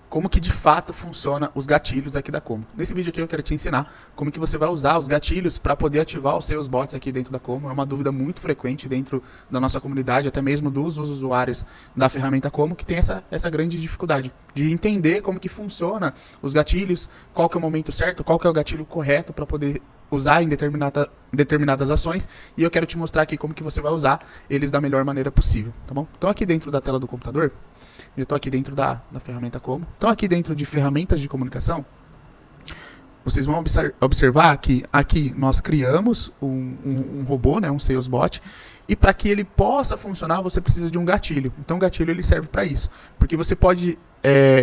como que de fato funciona os gatilhos aqui da Como. Nesse vídeo aqui eu quero te ensinar como que você vai usar os gatilhos para poder ativar os seus bots aqui dentro da Como. É uma dúvida muito frequente dentro da nossa comunidade, até mesmo dos usuários da ferramenta Como, que tem essa grande dificuldade de entender como que funciona os gatilhos, qual que é o momento certo, qual que é o gatilho correto para poder usar em determinadas ações, e eu quero te mostrar aqui como que você vai usar eles da melhor maneira possível, tá bom? Então aqui dentro da tela do computador, eu estou aqui dentro da ferramenta Como. Então aqui dentro de ferramentas de comunicação, vocês vão observar que aqui nós criamos um robô, né, um sales bot, e para que ele possa funcionar você precisa de um gatilho. Então o gatilho ele serve para isso, porque você pode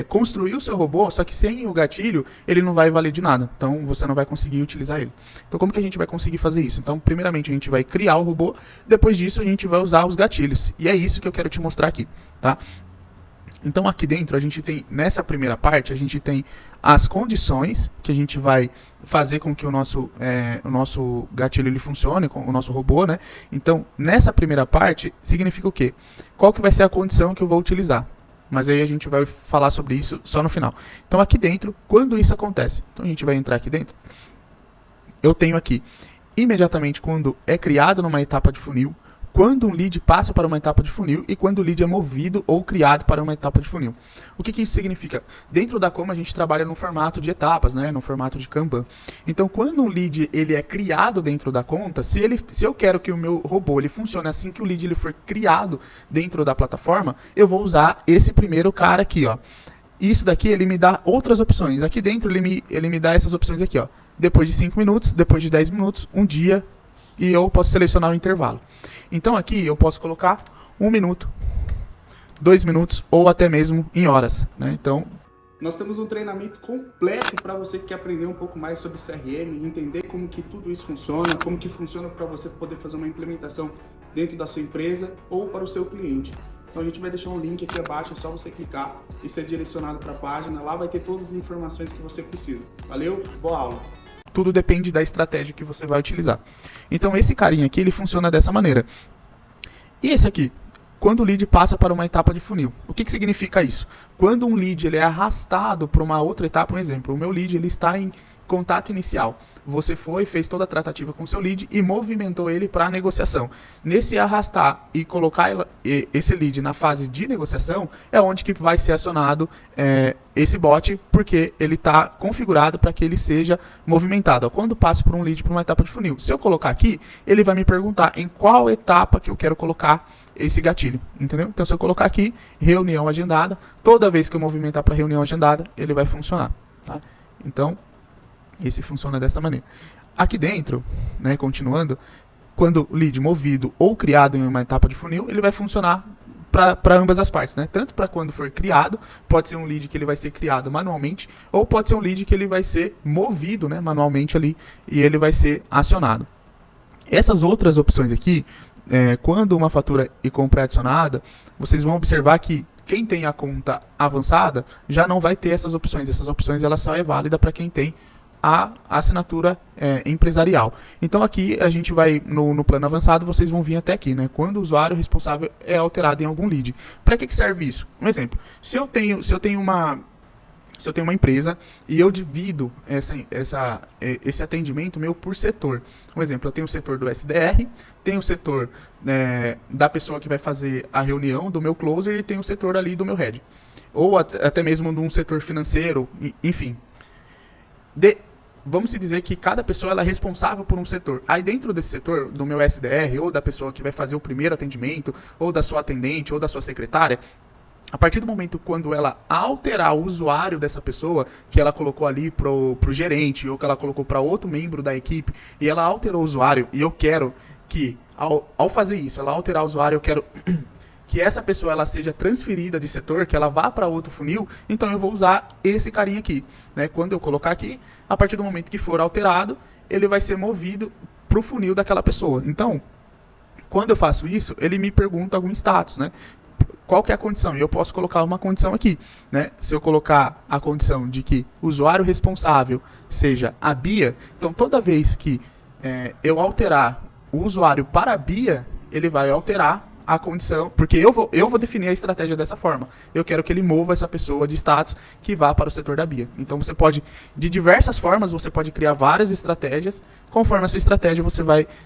construir o seu robô, só que sem o gatilho ele não vai valer de nada, então você não vai conseguir utilizar ele. Então como que a gente vai conseguir fazer isso? Então primeiramente a gente vai criar o robô, depois disso a gente vai usar os gatilhos, e é isso que eu quero te mostrar aqui, tá? Então aqui dentro a gente tem, nessa primeira parte, a gente tem as condições que a gente vai fazer com que o nosso gatilho ele funcione, com o nosso robô, né? Então nessa primeira parte significa o quê? Qual que vai ser a condição que eu vou utilizar? Mas aí a gente vai falar sobre isso só no final. Então aqui dentro, quando isso acontece? Então a gente vai entrar aqui dentro. Eu tenho aqui, imediatamente quando é criado numa etapa de funil, quando um lead passa para uma etapa de funil e quando o lead é movido ou criado para uma etapa de funil. O que isso significa? Dentro da Como a gente trabalha no formato de etapas, né? No formato de Kanban. Então quando um lead ele é criado dentro da conta, se eu quero que o meu robô ele funcione assim que o lead ele for criado dentro da plataforma, eu vou usar esse primeiro cara aqui, ó. Isso daqui ele me dá outras opções. Aqui dentro ele me dá essas opções aqui, ó. Depois de 5 minutos, depois de 10 minutos, um dia, e eu posso selecionar o intervalo. Então aqui eu posso colocar 1 minuto, 2 minutos ou até mesmo em horas, né? Então nós temos um treinamento completo para você que quer aprender um pouco mais sobre CRM, entender como que tudo isso funciona, como que funciona para você poder fazer uma implementação dentro da sua empresa ou para o seu cliente. Então a gente vai deixar um link aqui abaixo, é só você clicar e ser direcionado para a página, lá vai ter todas as informações que você precisa. Valeu? Boa aula! Tudo depende da estratégia que você vai utilizar. Então esse carinha aqui, ele funciona dessa maneira. E esse aqui, quando o lead passa para uma etapa de funil. O que significa isso? Quando um lead ele é arrastado para uma outra etapa, um exemplo, o meu lead ele está em contato inicial. Você fez toda a tratativa com o seu lead e movimentou ele para a negociação. Nesse arrastar e colocar esse lead na fase de negociação, é onde que vai ser acionado esse bot, porque ele está configurado para que ele seja movimentado. Quando passa por um lead para uma etapa de funil. Se eu colocar aqui, ele vai me perguntar em qual etapa que eu quero colocar esse gatilho, entendeu? Então se eu colocar aqui, reunião agendada, toda vez que eu movimentar para reunião agendada, ele vai funcionar, tá? Então esse funciona dessa maneira. Aqui dentro, né, continuando, quando o lead movido ou criado em uma etapa de funil, ele vai funcionar para ambas as partes, né? Tanto para quando for criado, pode ser um lead que ele vai ser criado manualmente, ou pode ser um lead que ele vai ser movido, né, manualmente ali, e ele vai ser acionado. Essas outras opções aqui, quando uma fatura e compra é adicionada, vocês vão observar que quem tem a conta avançada já não vai ter essas opções. Essas opções ela só é válida para quem tem a assinatura empresarial. Então aqui a gente vai no plano avançado, vocês vão vir até aqui, né? Quando o usuário responsável é alterado em algum lead. Para que serve isso? Um exemplo, se eu tenho uma empresa e eu divido esse atendimento meu por setor. Um exemplo, eu tenho o setor do SDR, tenho o setor da pessoa que vai fazer a reunião, do meu closer, e tenho o setor ali do meu head. Ou até mesmo de um setor financeiro, enfim. Vamos dizer que cada pessoa ela é responsável por um setor. Aí dentro desse setor, do meu SDR, ou da pessoa que vai fazer o primeiro atendimento, ou da sua atendente, ou da sua secretária, a partir do momento quando ela alterar o usuário dessa pessoa, que ela colocou ali pro gerente, ou que ela colocou para outro membro da equipe, e ela alterou o usuário, e eu quero que, ao fazer isso, ela alterar o usuário, eu quero que essa pessoa ela seja transferida de setor, que ela vá para outro funil, então eu vou usar esse carinha aqui, né? Quando eu colocar aqui, a partir do momento que for alterado, ele vai ser movido para o funil daquela pessoa. Então, quando eu faço isso, ele me pergunta algum status, né? Qual que é a condição? E eu posso colocar uma condição aqui, né? Se eu colocar a condição de que o usuário responsável seja a Bia, então toda vez que eu alterar o usuário para a Bia, ele vai alterar a condição, porque eu vou definir a estratégia dessa forma. Eu quero que ele mova essa pessoa de status que vá para o setor da BIA. Então você pode, de diversas formas, você pode criar várias estratégias. Conforme a sua estratégia,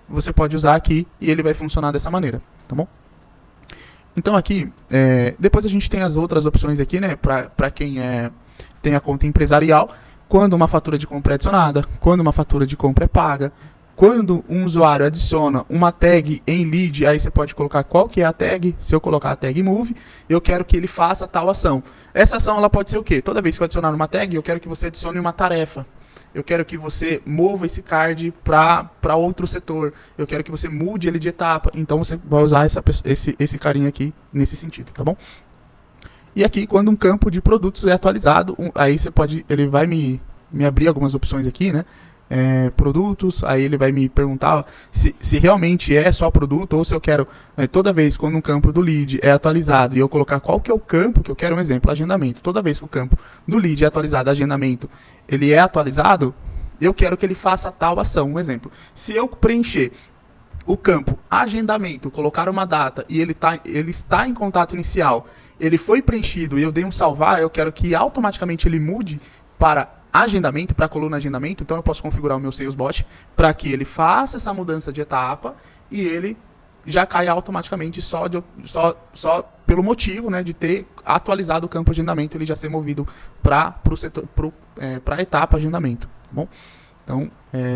você pode usar aqui e ele vai funcionar dessa maneira, tá bom? Então aqui, depois a gente tem as outras opções aqui, né, para quem tem a conta empresarial, quando uma fatura de compra é adicionada, quando uma fatura de compra é paga, quando um usuário adiciona uma tag em lead, aí você pode colocar qual que é a tag. Se eu colocar a tag move, eu quero que ele faça tal ação. Essa ação ela pode ser o quê? Toda vez que eu adicionar uma tag, eu quero que você adicione uma tarefa. Eu quero que você mova esse card para outro setor. Eu quero que você mude ele de etapa. Então você vai usar esse carinha aqui nesse sentido, tá bom? E aqui, quando um campo de produtos é atualizado, aí você pode, ele vai me abrir algumas opções aqui, né? Produtos, aí ele vai me perguntar se realmente é só produto ou se eu quero, toda vez quando um campo do lead é atualizado e eu colocar qual que é o campo que eu quero, um exemplo, agendamento. Toda vez que o campo do lead é atualizado, agendamento, ele é atualizado, eu quero que ele faça tal ação, um exemplo. Se eu preencher o campo agendamento, colocar uma data e ele está em contato inicial, ele foi preenchido e eu dei um salvar, eu quero que automaticamente ele mude para agendamento, para a coluna agendamento. Então eu posso configurar o meu Salesbot para que ele faça essa mudança de etapa e ele já caia automaticamente só pelo motivo, né, de ter atualizado o campo agendamento, ele já ser movido para a etapa agendamento, tá bom? Então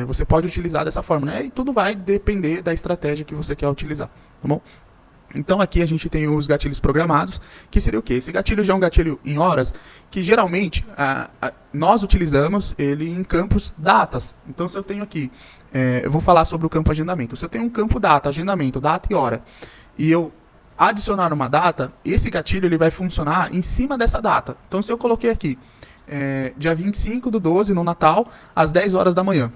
você pode utilizar dessa forma, né? E tudo vai depender da estratégia que você quer utilizar, tá bom? Então aqui a gente tem os gatilhos programados, que seria o quê? Esse gatilho já é um gatilho em horas, que geralmente nós utilizamos ele em campos datas. Então se eu tenho aqui, eu vou falar sobre o campo agendamento. Se eu tenho um campo data, agendamento, data e hora, e eu adicionar uma data, esse gatilho ele vai funcionar em cima dessa data. Então se eu coloquei aqui, dia 25/12, no Natal, às 10 horas da manhã.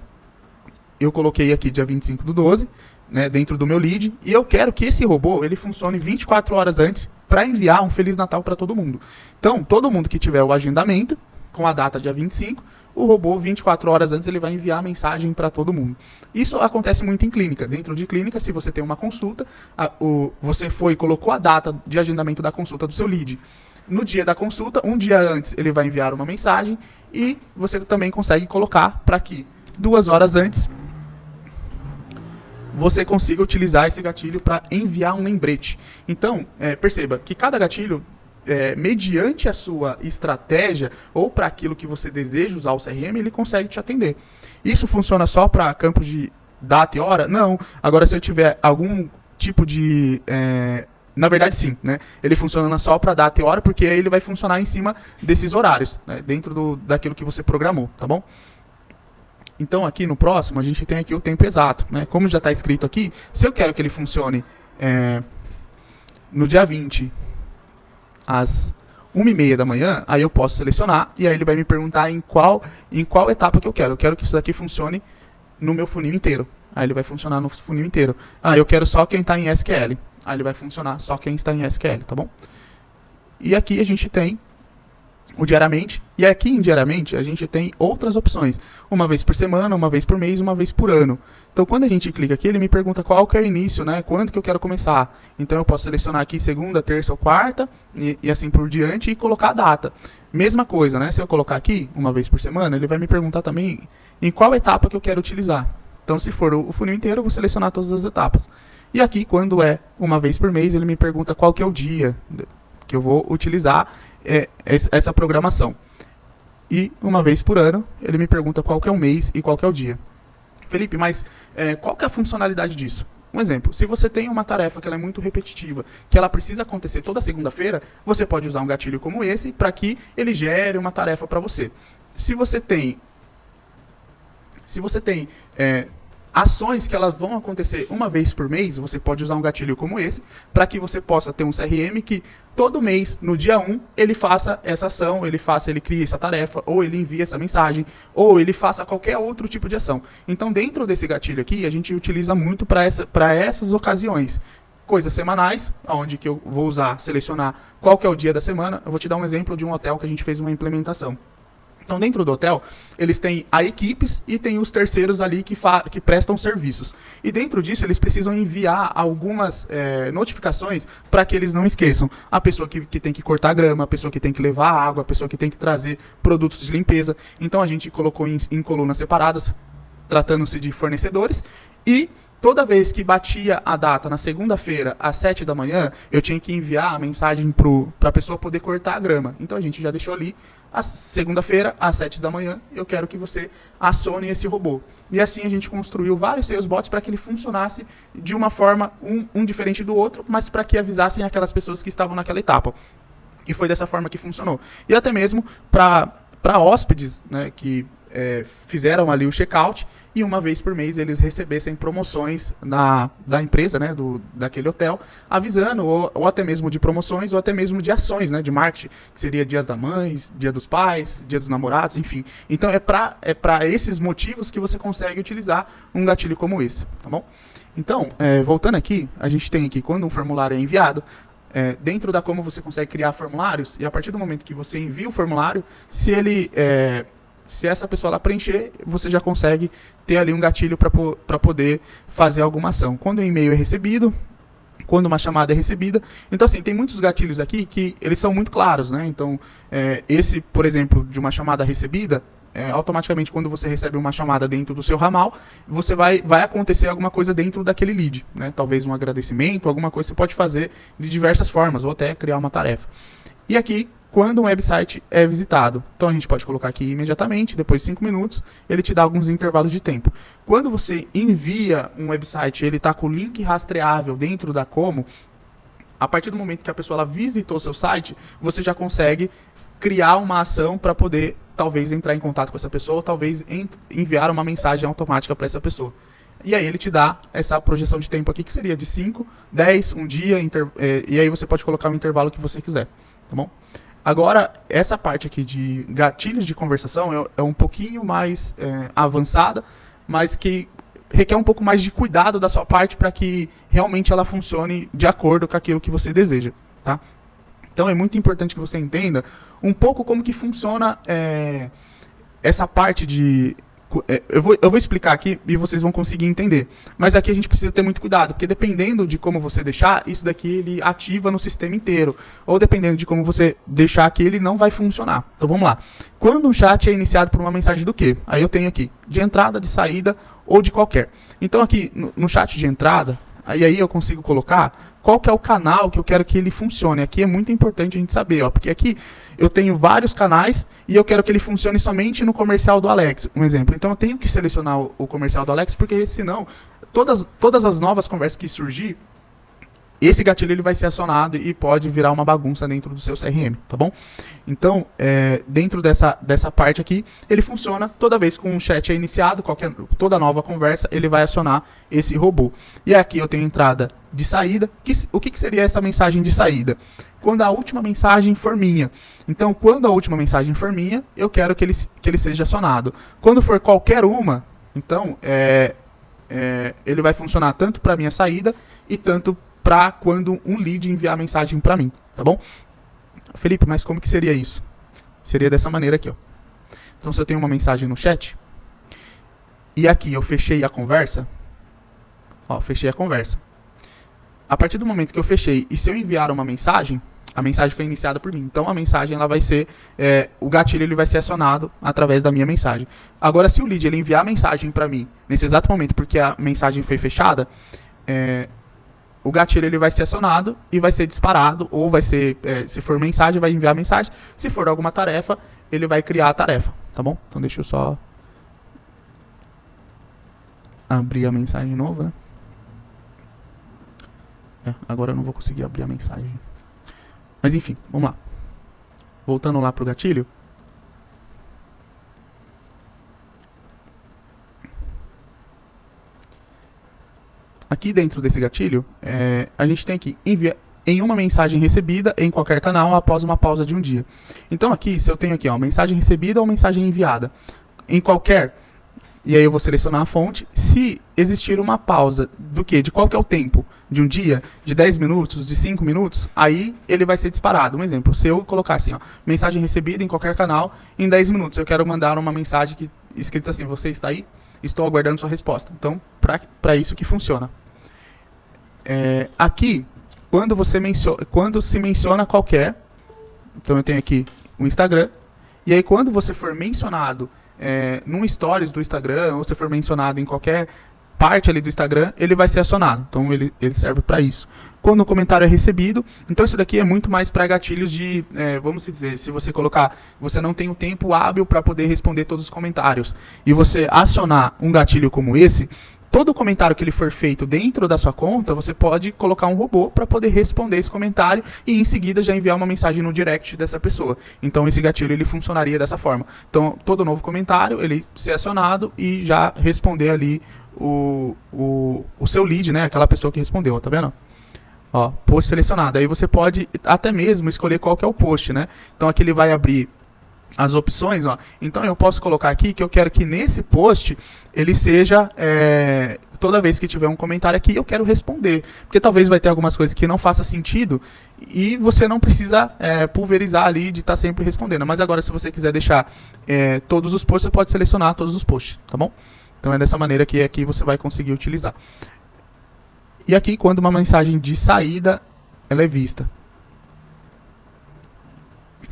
Eu coloquei aqui dia 25/12, né, dentro do meu lead, e eu quero que esse robô ele funcione 24 horas antes para enviar um Feliz Natal para todo mundo. Então, todo mundo que tiver o agendamento com a data dia 25, o robô 24 horas antes ele vai enviar a mensagem para todo mundo. Isso acontece muito em clínica. Dentro de clínica, se você tem uma consulta, você foi e colocou a data de agendamento da consulta do seu lead. No dia da consulta, um dia antes, ele vai enviar uma mensagem e você também consegue colocar para que 2 horas antes você consiga utilizar esse gatilho para enviar um lembrete. Então, perceba que cada gatilho, mediante a sua estratégia ou para aquilo que você deseja usar o CRM, ele consegue te atender. Isso funciona só para campos de data e hora? Não. Agora, se eu tiver algum tipo de... na verdade, sim, né? Ele funciona só para data e hora, porque aí ele vai funcionar em cima desses horários, né? Dentro daquilo que você programou, tá bom? Então aqui no próximo a gente tem aqui o tempo exato, né? Como já está escrito aqui, se eu quero que ele funcione no dia 20 às 1h30 da manhã, aí eu posso selecionar e aí ele vai me perguntar em qual etapa que eu quero. Eu quero que isso daqui funcione no meu funil inteiro. Aí ele vai funcionar no funil inteiro. Eu quero só quem está em SQL. Aí ele vai funcionar só quem está em SQL, tá bom? E aqui a gente tem o diariamente, e aqui em diariamente a gente tem outras opções, uma vez por semana, uma vez por mês, uma vez por ano. Então quando a gente clica aqui, ele me pergunta qual que é o início, né, quando que eu quero começar. Então eu posso selecionar aqui segunda, terça ou quarta, e assim por diante, e colocar a data. Mesma coisa, né, se eu colocar aqui, uma vez por semana, ele vai me perguntar também em qual etapa que eu quero utilizar. Então se for o funil inteiro, eu vou selecionar todas as etapas. E aqui, quando é uma vez por mês, ele me pergunta qual que é o dia que eu vou utilizar essa programação. E uma vez por ano, ele me pergunta qual que é o mês e qual que é o dia. Felipe, mas qual que é a funcionalidade disso? Um exemplo, se você tem uma tarefa que ela é muito repetitiva, que ela precisa acontecer toda segunda-feira, você pode usar um gatilho como esse para que ele gere uma tarefa para você. Se você tem ações que elas vão acontecer uma vez por mês, você pode usar um gatilho como esse, para que você possa ter um CRM que todo mês, no dia 1, ele faça essa ação, ele crie essa tarefa, ou ele envie essa mensagem, ou ele faça qualquer outro tipo de ação. Então, dentro desse gatilho aqui, a gente utiliza muito para essas ocasiões. Coisas semanais, onde que eu vou selecionar qual que é o dia da semana. Eu vou te dar um exemplo de um hotel que a gente fez uma implementação. Então, dentro do hotel, eles têm a equipes e tem os terceiros ali que prestam serviços. E dentro disso, eles precisam enviar algumas notificações para que eles não esqueçam. A pessoa que tem que cortar a grama, a pessoa que tem que levar a água, a pessoa que tem que trazer produtos de limpeza. Então, a gente colocou em colunas separadas, tratando-se de fornecedores. E toda vez que batia a data na segunda-feira, às 7 da manhã, eu tinha que enviar a mensagem para a pessoa poder cortar a grama. Então a gente já deixou ali, a segunda-feira, às 7 da manhã, eu quero que você acione esse robô. E assim a gente construiu vários salesbots para que ele funcionasse de uma forma, um diferente do outro, mas para que avisassem aquelas pessoas que estavam naquela etapa. E foi dessa forma que funcionou. E até mesmo para hóspedes, né, que fizeram ali o check-out e uma vez por mês eles recebessem promoções da empresa, né, daquele hotel, avisando, ou até mesmo de promoções, ou até mesmo de ações, né, de marketing, que seria Dias das Mães, Dia dos Pais, Dia dos Namorados, enfim. Então é para esses motivos que você consegue utilizar um gatilho como esse, tá bom? Então, voltando aqui, a gente tem aqui, quando um formulário é enviado, dentro da como você consegue criar formulários, e a partir do momento que você envia o formulário, se essa pessoa lá preencher, você já consegue ter ali um gatilho para poder fazer alguma ação. Quando o e-mail é recebido, quando uma chamada é recebida. Então, assim, tem muitos gatilhos aqui que eles são muito claros, né? Então, esse, por exemplo, de uma chamada recebida, automaticamente, quando você recebe uma chamada dentro do seu ramal, você vai acontecer alguma coisa dentro daquele lead, né? Talvez um agradecimento, alguma coisa que você pode fazer de diversas formas, ou até criar uma tarefa. E aqui, quando um website é visitado. Então a gente pode colocar aqui imediatamente, depois de 5 minutos, ele te dá alguns intervalos de tempo. Quando você envia um website, ele está com o link rastreável dentro da Como, a partir do momento que a pessoa ela visitou seu site, você já consegue criar uma ação para poder, talvez, entrar em contato com essa pessoa, ou talvez enviar uma mensagem automática para essa pessoa. E aí ele te dá essa projeção de tempo aqui, que seria de 5, 10, um dia, e aí você pode colocar o intervalo que você quiser, tá bom? Agora, essa parte aqui de gatilhos de conversação é um pouquinho mais avançada, mas que requer um pouco mais de cuidado da sua parte para que realmente ela funcione de acordo com aquilo que você deseja, tá? Então é muito importante que você entenda um pouco como que funciona essa parte de... Eu vou explicar aqui e vocês vão conseguir entender. Mas aqui a gente precisa ter muito cuidado, porque dependendo de como você deixar, isso daqui ele ativa no sistema inteiro. Ou dependendo de como você deixar aqui, ele não vai funcionar. Então vamos lá. Quando um chat é iniciado por uma mensagem do quê? Aí eu tenho aqui, de entrada, de saída ou de qualquer. Então aqui no chat de entrada, aí eu consigo colocar qual que é o canal que eu quero que ele funcione. Aqui é muito importante a gente saber, ó, porque aqui eu tenho vários canais e eu quero que ele funcione somente no comercial do Alex, um exemplo. Então eu tenho que selecionar o comercial do Alex, porque senão todas as novas conversas que surgir, esse gatilho ele vai ser acionado e pode virar uma bagunça dentro do seu CRM, tá bom? Então, dentro dessa parte aqui, ele funciona toda vez que um chat é iniciado, toda nova conversa, ele vai acionar esse robô. E aqui eu tenho entrada de saída. O que seria essa mensagem de saída? Quando a última mensagem for minha. Então, quando a última mensagem for minha, eu quero que ele seja acionado. Quando for qualquer uma, então, ele vai funcionar tanto para minha saída e tanto para quando um lead enviar mensagem para mim, tá bom? Felipe, mas como que seria isso? Seria dessa maneira aqui, ó. Então, se eu tenho uma mensagem no chat e aqui eu fechei a conversa, ó, fechei a conversa. A partir do momento que eu fechei e se eu enviar uma mensagem, a mensagem foi iniciada por mim. Então, a mensagem ela vai ser, o gatilho ele vai ser acionado através da minha mensagem. Agora, se o lead ele enviar a mensagem para mim nesse exato momento, porque a mensagem foi fechada, o gatilho ele vai ser acionado e vai ser disparado, ou vai ser, se for mensagem, vai enviar mensagem. Se for alguma tarefa, ele vai criar a tarefa, tá bom? Então deixa eu só abrir a mensagem de novo, né? Agora eu não vou conseguir abrir a mensagem. Mas enfim, vamos lá. Voltando lá pro gatilho. Aqui dentro desse gatilho, a gente tem aqui enviar em uma mensagem recebida em qualquer canal após uma pausa de um dia. Então aqui, se eu tenho aqui, ó, mensagem recebida ou mensagem enviada em qualquer, E aí eu vou selecionar a fonte. Se existir uma pausa do quê? De qual que é o tempo? De um dia? De 10 minutos? De 5 minutos? Aí ele vai ser disparado. Um exemplo, se eu colocar assim, ó, mensagem recebida em qualquer canal em 10 minutos, eu quero mandar uma mensagem escrita assim, você está aí? Estou aguardando sua resposta. Então, para isso que funciona. Aqui, quando se menciona qualquer, então eu tenho aqui o Instagram, e aí quando você for mencionado num stories do Instagram, ou você for mencionado em qualquer parte ali do Instagram, ele vai ser acionado. Então ele serve para isso. Quando o comentário é recebido, então isso daqui é muito mais para gatilhos de, vamos dizer, se você colocar, você não tem o tempo hábil para poder responder todos os comentários, e você acionar um gatilho como esse, todo comentário que ele for feito dentro da sua conta, você pode colocar um robô para poder responder esse comentário e em seguida já enviar uma mensagem no direct dessa pessoa. Então esse gatilho ele funcionaria dessa forma. Então todo novo comentário ele ser acionado e já responder ali o seu lead, né? Aquela pessoa que respondeu, tá vendo? Ó, post selecionado. Aí você pode até mesmo escolher qual que é o post, né? Então aqui ele vai abrir as opções, ó. Então eu posso colocar aqui que eu quero que nesse post ele seja toda vez que tiver um comentário aqui eu quero responder, porque talvez vai ter algumas coisas que não faça sentido e você não precisa pulverizar ali de estar sempre respondendo. Mas agora se você quiser deixar todos os posts, você pode selecionar todos os posts, tá bom? Então é dessa maneira que aqui você vai conseguir utilizar. E aqui quando uma mensagem de saída ela é vista.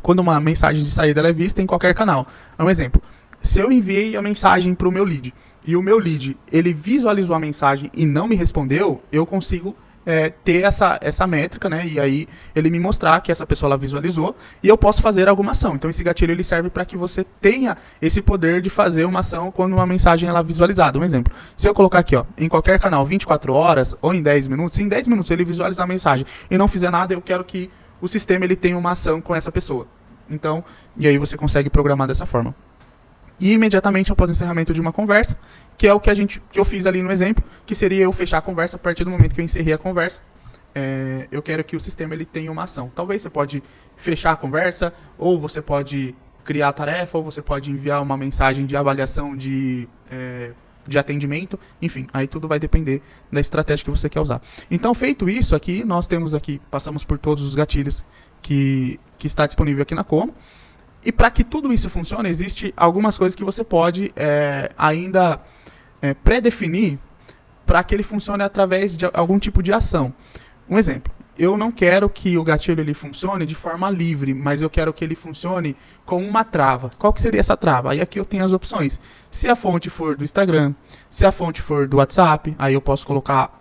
Quando uma mensagem de saída ela é vista em qualquer canal. Um exemplo, se eu enviei a mensagem para o meu lead e o meu lead ele visualizou a mensagem e não me respondeu, eu consigo ter essa métrica, né? E aí ele me mostrar que essa pessoa ela visualizou e eu posso fazer alguma ação. Então esse gatilho ele serve para que você tenha esse poder de fazer uma ação quando uma mensagem ela é visualizada. Um exemplo, se eu colocar aqui, ó, em qualquer canal 24 horas ou em 10 minutos, se em 10 minutos ele visualizar a mensagem e não fizer nada, eu quero que o sistema ele tenha uma ação com essa pessoa. Então, e aí você consegue programar dessa forma. E imediatamente após o encerramento de uma conversa, que é o que eu fiz ali no exemplo, que seria eu fechar a conversa a partir do momento que eu encerrei a conversa. Eu quero que o sistema ele tenha uma ação. Talvez você pode fechar a conversa, ou você pode criar a tarefa, ou você pode enviar uma mensagem de avaliação de atendimento, enfim, aí tudo vai depender da estratégia que você quer usar. Então, feito isso aqui, nós temos aqui, passamos por todos os gatilhos que está disponível aqui na Como. E para que tudo isso funcione, existe algumas coisas que você pode ainda pré-definir para que ele funcione através de algum tipo de ação. Um exemplo, eu não quero que o gatilho ele funcione de forma livre, mas eu quero que ele funcione com uma trava. Qual que seria essa trava? Aí aqui eu tenho as opções. Se a fonte for do Instagram, se a fonte for do WhatsApp, aí eu posso colocar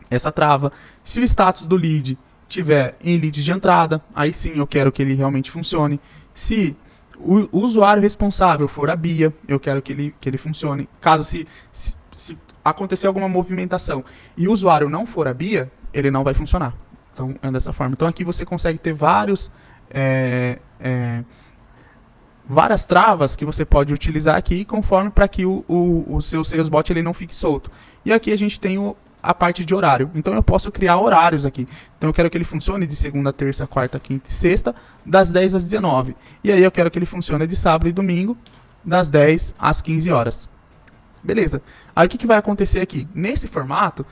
essa trava. Se o status do lead tiver em leads de entrada, aí sim eu quero que ele realmente funcione. Se o usuário responsável for a Bia, eu quero que ele funcione. Caso se acontecer alguma movimentação e o usuário não for a Bia, ele não vai funcionar. Então é dessa forma. Então aqui você consegue ter várias travas que você pode utilizar aqui conforme para que o seu SalesBot ele não fique solto. E aqui a gente tem a parte de horário. Então eu posso criar horários aqui. Então eu quero que ele funcione de segunda, terça, quarta, quinta e sexta, das 10 às 19. E aí eu quero que ele funcione de sábado e domingo, das 10 às 15 horas. Beleza. Aí o que vai acontecer aqui? Nesse formato,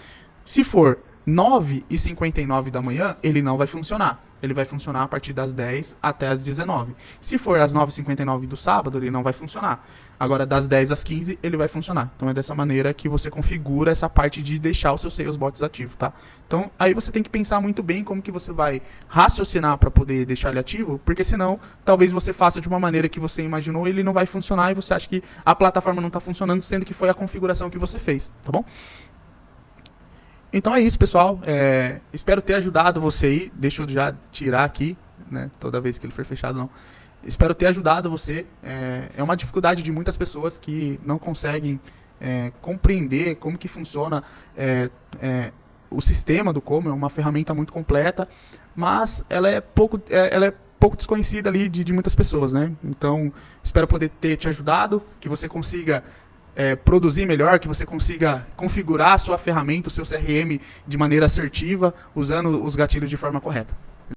se for 9h59 da manhã, ele não vai funcionar. Ele vai funcionar a partir das 10 até as 19. Se for às 9h59 do sábado, ele não vai funcionar. Agora, das 10 às 15, ele vai funcionar. Então, é dessa maneira que você configura essa parte de deixar o seu SalesBot ativo, tá? Então, aí você tem que pensar muito bem como que você vai raciocinar para poder deixar ele ativo, porque senão, talvez você faça de uma maneira que você imaginou e ele não vai funcionar e você acha que a plataforma não está funcionando, sendo que foi a configuração que você fez, tá bom? Então é isso, pessoal. Espero ter ajudado você aí. Deixa eu já tirar aqui, né? Toda vez que ele for fechado, não. Espero ter ajudado você. É uma dificuldade de muitas pessoas que não conseguem compreender como que funciona o sistema do Como. É uma ferramenta muito completa, mas ela é pouco desconhecida ali de muitas pessoas, né? Então, espero poder ter te ajudado, que você consiga produzir melhor, que você consiga configurar a sua ferramenta, o seu CRM de maneira assertiva, usando os gatilhos de forma correta.